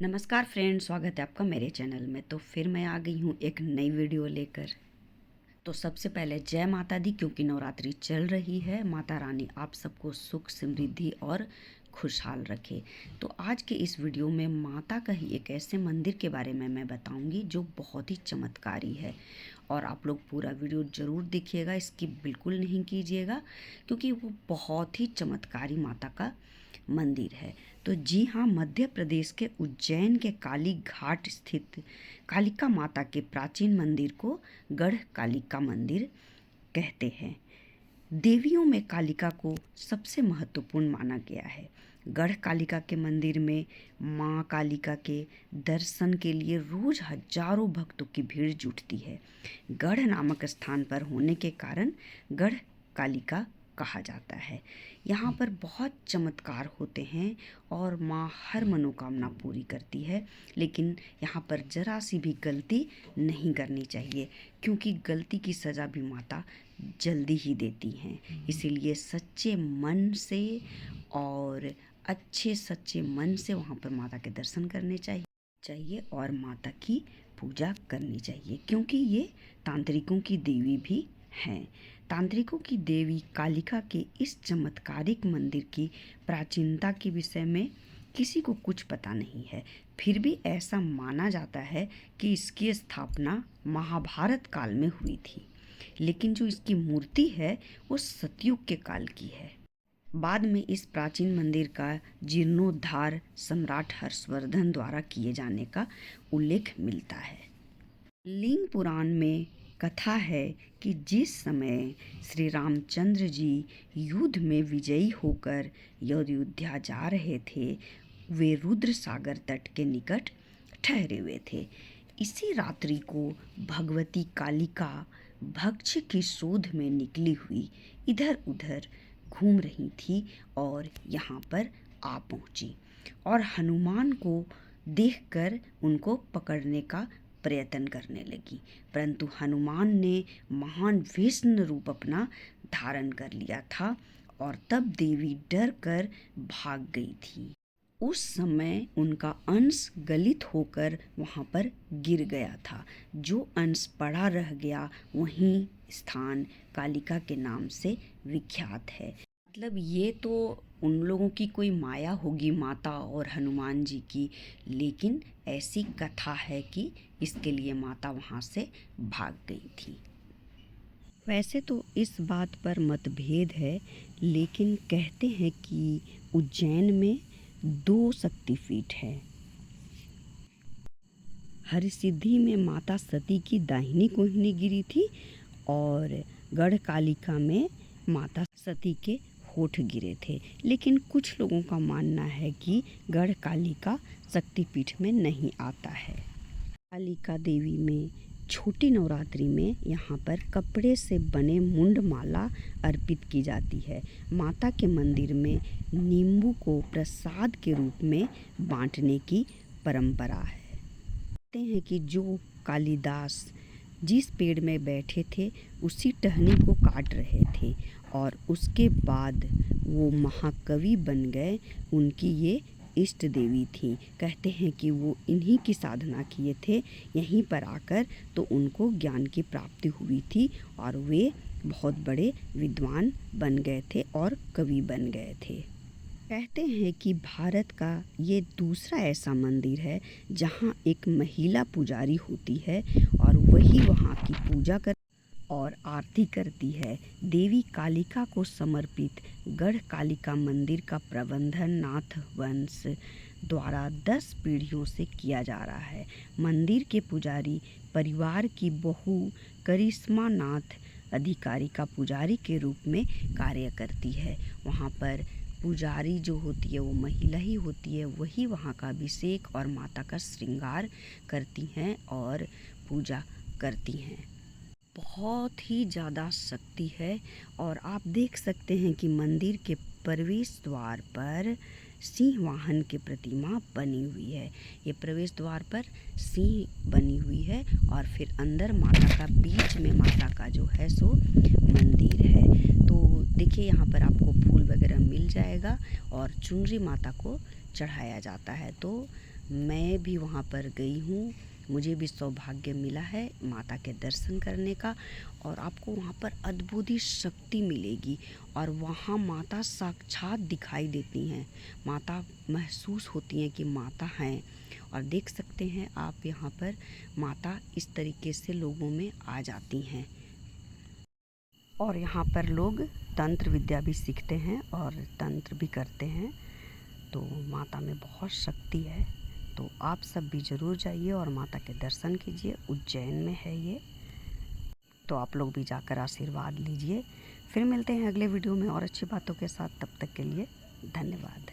नमस्कार फ्रेंड, स्वागत है आपका मेरे चैनल में। तो फिर मैं आ गई हूँ एक नई वीडियो लेकर। तो सबसे पहले जय माता दी, क्योंकि नवरात्रि चल रही है। माता रानी आप सबको सुख समृद्धि और खुशहाल रखे। तो आज के इस वीडियो में माता का ही एक ऐसे मंदिर के बारे में मैं बताऊंगी जो बहुत ही चमत्कारी है। और आप लोग पूरा वीडियो ज़रूर देखिएगा, स्किप बिल्कुल नहीं कीजिएगा, क्योंकि वो बहुत ही चमत्कारी माता का मंदिर है। तो जी हाँ, मध्य प्रदेश के उज्जैन के काली घाट स्थित कालिका माता के प्राचीन मंदिर को गढ़ कालिका मंदिर कहते हैं। देवियों में कालिका को सबसे महत्वपूर्ण माना गया है। गढ़ कालिका के मंदिर में माँ कालिका के दर्शन के लिए रोज हजारों भक्तों की भीड़ जुटती है। गढ़ नामक स्थान पर होने के कारण गढ़ कालिका कहा जाता है। यहाँ पर बहुत चमत्कार होते हैं और माँ हर मनोकामना पूरी करती है। लेकिन यहाँ पर जरा सी भी गलती नहीं करनी चाहिए, क्योंकि गलती की सज़ा भी माता जल्दी ही देती हैं। इसीलिए सच्चे मन से और अच्छे सच्चे मन से वहाँ पर माता के दर्शन करने चाहिए और माता की पूजा करनी चाहिए, क्योंकि ये तांत्रिकों की देवी भी हैं। तांत्रिकों की देवी कालिका के इस चमत्कारिक मंदिर की प्राचीनता के विषय में किसी को कुछ पता नहीं है। फिर भी ऐसा माना जाता है कि इसकी स्थापना महाभारत काल में हुई थी, लेकिन जो इसकी मूर्ति है वो सतयुग के काल की है। बाद में इस प्राचीन मंदिर का जीर्णोद्धार सम्राट हर्षवर्धन द्वारा किए जाने का उल्लेख मिलता है। लिंग पुराण में कथा है कि जिस समय श्री रामचंद्र जी युद्ध में विजयी होकर अयोध्या जा रहे थे, वे रुद्र सागर तट के निकट ठहरे हुए थे। इसी रात्रि को भगवती कालिका भक्ष्य की शोध में निकली हुई इधर उधर घूम रही थी और यहाँ पर आ पहुँची और हनुमान को देखकर उनको पकड़ने का प्रयत्न करने लगी। परंतु हनुमान ने महान विष्णु रूप अपना धारण कर लिया था और तब देवी डर कर भाग गई थी। उस समय उनका अंश गलित होकर वहाँ पर गिर गया था। जो अंश पड़ा रह गया वहीं स्थान कालिका के नाम से विख्यात है। मतलब ये तो उन लोगों की कोई माया होगी, माता और हनुमान जी की, लेकिन ऐसी कथा है कि इसके लिए माता वहाँ से भाग गई थी। वैसे तो इस बात पर मतभेद है, लेकिन कहते हैं कि उज्जैन में 2 शक्तिपीठ है। हरसिद्धि में माता सती की दाहिनी कोहिनी गिरी थी और गढ़ कालिका में माता सती के होठ गिरे थे। लेकिन कुछ लोगों का मानना है कि गढ़ कालिका शक्तिपीठ में नहीं आता है। कालिका देवी में छोटी नवरात्रि में यहाँ पर कपड़े से बने मुंड माला अर्पित की जाती है। माता के मंदिर में नींबू को प्रसाद के रूप में बांटने की परंपरा है। कहते हैं कि जो कालिदास जिस पेड़ में बैठे थे उसी टहनी को काट रहे थे और उसके बाद वो महाकवि बन गए। उनकी ये इष्ट देवी थी। कहते हैं कि वो इन्हीं की साधना किए थे यहीं पर आकर, तो उनको ज्ञान की प्राप्ति हुई थी और वे बहुत बड़े विद्वान बन गए थे और कवि बन गए थे। कहते हैं कि भारत का ये दूसरा ऐसा मंदिर है जहाँ एक महिला पुजारी होती है और वही वहाँ की पूजा कर और आरती करती है। देवी कालिका को समर्पित गढ़ कालिका मंदिर का प्रबंधन नाथ वंश द्वारा 10 पीढ़ियों से किया जा रहा है। मंदिर के पुजारी परिवार की बहू करिश्मा नाथ अधिकारी का पुजारी के रूप में कार्य करती है। वहाँ पर पुजारी जो होती है वो महिला ही होती है। वही वहाँ का अभिषेक और माता का श्रृंगार करती हैं और पूजा करती हैं। बहुत ही ज़्यादा शक्ति है। और आप देख सकते हैं कि मंदिर के प्रवेश द्वार पर सिंह वाहन की प्रतिमा बनी हुई है। ये प्रवेश द्वार पर सिंह बनी हुई है और फिर अंदर माता का, बीच में माता का जो है सो मंदिर है। तो देखिए यहाँ पर आपको फूल वगैरह मिल जाएगा और चुनरी माता को चढ़ाया जाता है। तो मैं भी वहाँ पर गई हूँ, मुझे भी सौभाग्य मिला है माता के दर्शन करने का। और आपको वहाँ पर अद्भुत ही शक्ति मिलेगी और वहाँ माता साक्षात दिखाई देती हैं, माता महसूस होती हैं कि माता हैं। और देख सकते हैं आप यहाँ पर माता इस तरीके से लोगों में आ जाती हैं। और यहाँ पर लोग तंत्र विद्या भी सीखते हैं और तंत्र भी करते हैं। तो माता में बहुत शक्ति है, तो आप सब भी ज़रूर जाइए और माता के दर्शन कीजिए। उज्जैन में है ये, तो आप लोग भी जाकर आशीर्वाद लीजिए। फिर मिलते हैं अगले वीडियो में और अच्छी बातों के साथ। तब तक के लिए धन्यवाद।